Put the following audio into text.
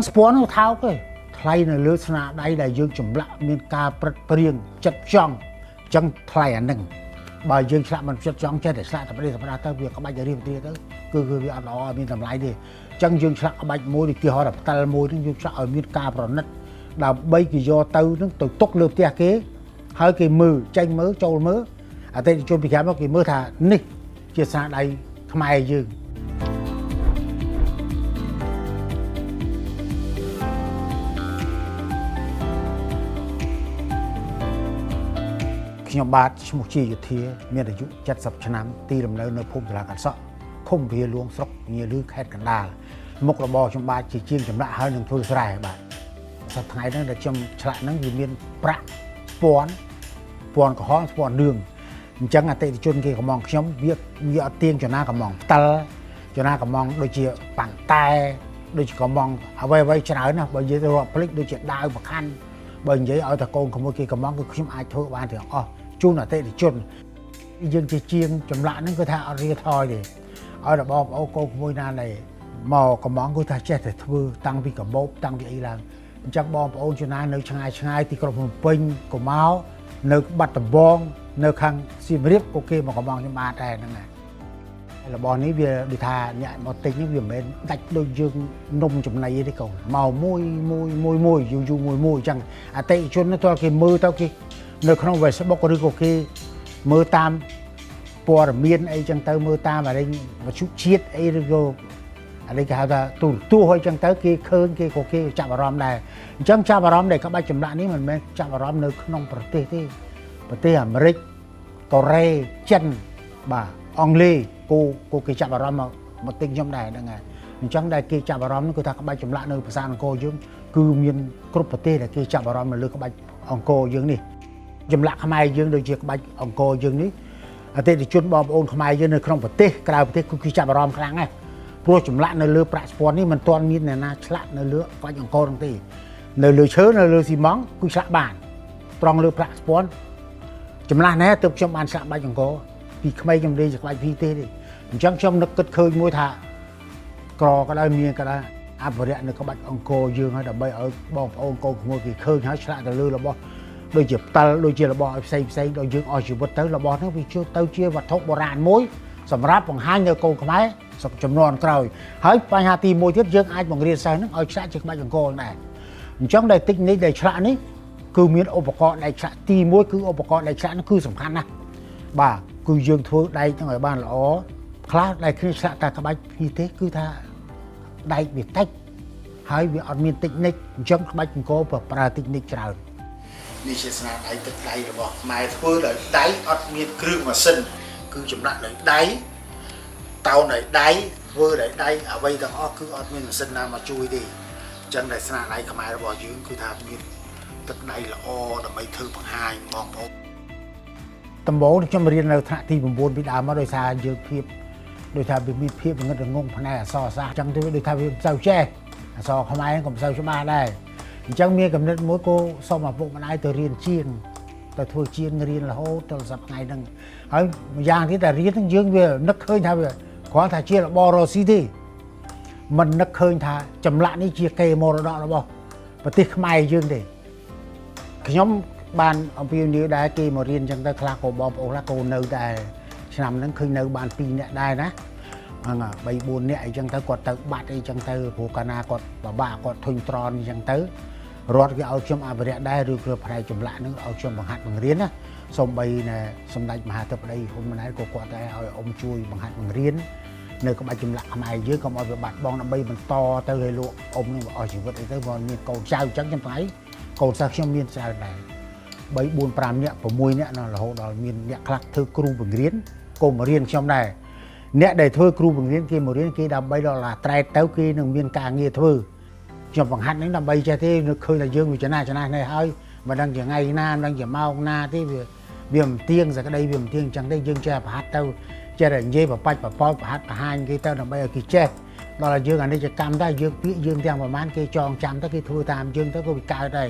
ស្ពាន់នោះថោកទេថ្លៃនៅលើស្នាដៃដែលយើងចម្លាក់មានការប្រឹកព្រៀងចិត្តចង់អញ្ចឹងថ្លៃអានឹងបើយើងឆ្លាក់មិនចិត្តចង់ចេះតែឆ្លាក់តែប្រទេសសម្រាប់ទៅវាក្បាច់រៀបទៅគឺវាអត់ល្អមានតម្លៃទេអញ្ចឹងយើងឆ្លាក់ក្បាច់មួយឧទាហរណ៍ផ្តិលមួយហ្នឹងយើងឆ្លាក់ឲ្យមានការប្រណិតដើម្បីគេយកទៅហ្នឹងទៅទុកលើផ្ទះគេហើយគេមើលចេញមើលចូលមើលអតិថិជនពីក្រៅមកគេមើលថានេះជាស្នាដៃខ្មែរយើងខ្ញុំបាទឈ្មោះជាយុធាមានអាយុ70ឆ្នាំទីលំនៅនៅភូមិសាលាកាត់សក់ឃុំវាលួងស្រុកញាលឺខេត្តកណ្ដាលមុខរបរខ្ញុំបាទជាជាងចម្លាក់ហើយនឹងធ្វើស្រែបាទសប្តាហ៍ថ្ងៃហ្នឹងដែលខ្ញុំឆ្លាក់ហ្នឹងវាមានប្រាក់ស្ពាន់ក្រហមស្ពាន់លឿងអញ្ចឹងអតិថិជនគេកំងខ្ញុំវាអត់ទៀងចំណាកំងផ្តិលចំណាកំងដូចជាប៉ាន់តែដូចជាកំងអ្វីច្រើនណាបើនិយាយទៅរាប់ភ្លេចដូចជាដាវប្រខាន់បើនិយាយឲ្យតែកូនក្មួយគេកំងគឺខ្ញុំអាចធ្វើបានទាំងអស់ជូនអតិថិជនយើងជាជាងចម្លាក់ហ្នឹងគឺថាអត់រៀថយទេឲ្យតែបងប្អូនកូនក្មួយណាណែមកកំងគឺថាចេះតែធ្វើតាំងពីកាបូបតាំងពីអីឡើងអញ្ចឹងបងប្អូនចំណានៅឆ្ងាយទីក្រុងភ្នំពេញក៏មកនៅបាត់ដំបងនៅខាងសៀមរាបក៏គេមកកំងខ្ញុំបានដែរហ្នឹងហើយរបស់នេះវាដូចថាញាក់មកទិញនេះវាមិនមែនដាច់ដូចយើងនំចំណីទេកូនមកមួយយូរមួយអញ្ចឹងអតិថិជនទៅគេមើលទៅគេនៅក្នុង Facebook ឬក៏គេមើលតាមព័ត៌មានអីចឹងទៅមើលតាមអរិញវិទ្យុជាតិអីឬក៏អានេះគេហៅថាទូហើយចឹងទៅគេឃើញគេក៏គេចាប់អារម្មណ៍ដែរអញ្ចឹងចាប់អារម្មណ៍ដែលក្បាច់ចម្លាក់នេះមិនមែនចាប់អារម្មណ៍នៅក្នុងប្រទេសទេប្រទេសអាមេរិកកូរ៉េចិនបាទអង់គ្លេសគូគេចាប់អារម្មណ៍មកទិញខ្ញុំដែរហ្នឹងហើយអញ្ចឹងដែលគេចាប់អារម្មណ៍គឺថាក្បាច់ចម្លាក់នៅភាសាអង្គរយើងគឺមានគ្រប់ប្រទេសដែលគេចាប់អារម្មណ៍នៅលើក្បាច់អង្គរយើងនេះចម្លាក់ខ្មែរយើងដូចជាក្បាច់អង្គរយើងនេះអតិថិជនបងប្អូនខ្មែរយើងនៅក្នុងប្រទេសក្រៅប្រទេសគឺគេចាប់អារម្មណ៍ខ្លាំងណាស់ព្រោះចម្លាក់នៅលើប្រាក់ស្ពាន់នេះមិនទាន់មានអ្នកណាឆ្លាក់នៅលើក្បាច់អង្គរនោះទេនៅលើឈើនៅលើស៊ីម៉ង់គឺឆ្លាក់បានត្រង់លើប្រាក់ស្ពាន់ចម្លាស់ណាទើបខ្ញុំបានឆ្លាក់ក្បាច់អង្គរពីក្មេងខ្ញុំលេងក្បាច់ពីទេអញ្ចឹងខ្ញុំនឹកគិតឃើញមួយថាក្រក៏ដោយមានក៏ដោយអភិរក្សនៅក្បាច់អង្គរយើងហើយដើម្បីឲ្យបងប្អូនកូនក្មួយគេឃើញហើយឆ្លាក់ទៅលើរបស់ដូចជាផ្តិលដូចជារបស់ឲ្យផ្សេងដូចយើងអស់ជីវិតទៅរបស់ហ្នឹងវាជួយទៅជាវត្ថុបុរាណមួយសម្រាប់បង្ហាញនៅកូនខ្មែរចំនួនក្រោយហើយបញ្ហាទី1ទៀតយើងអាចបង្រៀនសិស្សហ្នឹងឲ្យឆ្លាក់ជាក្បាច់អង្គរដែរអញ្ចឹងដែលតិចនេះដែលឆ្លាក់នេះគឺមានឧបករណ៍ដែលឆ្លាក់ទី1គឺឧបករណ៍ដែលឆ្លាក់ហ្នឹងគឺសំខាន់ណាស់បាទគឺយើងធ្វើដែកហ្នឹងឲ្យបានល្អខ្លះដែលគ្នាឆ្លាក់តែក្បាច់នេះទេគឺថាដែកវាតិចហើយវាអត់មានតិចនិចអញ្ចឹងក្បាច់អង្គរប្រើតិចនិចច្រើននេះជាស្នាដៃទឹកដៃរបស់ខ្មែរធ្វើដោយដៃអត់មានគ្រឿងម៉ាស៊ីនគឺចម្លាក់ដោយដៃតោនដោយដៃធ្វើដោយដៃអ្វីទាំងអស់គឺអត់មានម៉ាស៊ីនណាមកជួយទេអញ្ចឹងដែលស្នាដៃខ្មែររបស់យើងគឺថាមានទឹកដៃល្អដើម្បីធ្វើបង្ហាញបងប្អូនដំបូងខ្ញុំរៀននៅថ្នាក់ទី9ពីដើមមកដោយសារយើងភាពដោយថាវាមានភាពងឹតងងផ្នែកអក្សរសាស្ត្រអញ្ចឹងទៅដោយថាវាមិនសូវចេះអក្សរខ្មែរក៏មិនសូវច្បាស់ដែរអញ្ចឹងមានកំណត់មួយក៏សូមឪពុកម្ដាយទៅរៀនជាងទៅធ្វើជាងរៀនរហូតដល់សប្តាហ៍ថ្ងៃហ្នឹងហើយម្យ៉ាងទៀតតែរៀនហ្នឹងយើងវានឹកឃើញថាវាគ្រាន់តែជារបររស់ស៊ីទេមិននឹកឃើញថាចម្លាក់នេះជាកេរមរតករបស់ប្រទេសខ្មែរយើងទេខ្ញុំបានអំពាវនាវដែរគេមករៀនអញ្ចឹងទៅខ្លះក៏បងប្អូនខ្លះក៏នៅតែឆ្នាំហ្នឹងឃើញនៅបាន2នាក់ដែរណាហ្នឹង3 4នាក់អីចឹងទៅគាត់ទៅបាត់អីចឹងទៅព្រោះកាលណាគាត់ពិបាកគាត់ធុញត្រន់អញ្ចឹងទៅរដ្ឋគេឲ្យខ្ញុំអភិរក្សដែរឬក៏ផ្នែកចម្លាក់ហ្នឹងឲ្យខ្ញុំបង្ហាត់បង្រៀនណាសូម្បីតែសម្ដេចមហាធិបតីហ៊ុនម៉ាណែតក៏គាត់ដែរឲ្យអ៊ំជួយបង្ហាត់បង្រៀននៅក្បាច់ចម្លាក់ខ្មែរយើងកុំឲ្យវាបាត់បង់ដើម្បីបន្តទៅឲ្យលោកអ៊ំនឹងអស់ជីវិតអីទៅបើមានកូនចៅអញ្ចឹងខ្ញុំថ្ងៃកូនសិស្សខ្ញុំមានច្រើនដែរ3 4 5នាក់6នាក់រហូតដល់មានអ្នកខ្លះធ្វើគ្រូបង្រៀនក៏មករៀនខ្ញុំដែរអ្នកដែលធ្វើគ្រូបង្រៀនគេមករៀនគេដើម្បីដល់អាត្រែតទៅគេនឹងមានការងារធ្វើខ្ញុំបង្ហាត់ហ្នឹងដើម្បីចេះទេនឹកឃើញថាយើងវាចំណាស់នេះហើយមិនដឹងជាថ្ងៃណាមិនដឹងជាម៉ោងណាទេវាមិនទៀងសក្តីវាមិនទៀងអញ្ចឹងទេយើងចេះប្រហាត់ទៅចេះតែនិយាយបបាច់បផលប្រហាត់បង្ហាញគេទៅដើម្បីឲ្យគេចេះដល់ឲ្យយើងអានេះជាកម្មដែរយើងពាក្យយើងទាំងប្រហែលគេចងចាំទៅគេធ្វើតាមយើងទៅក៏វាកើតដែរ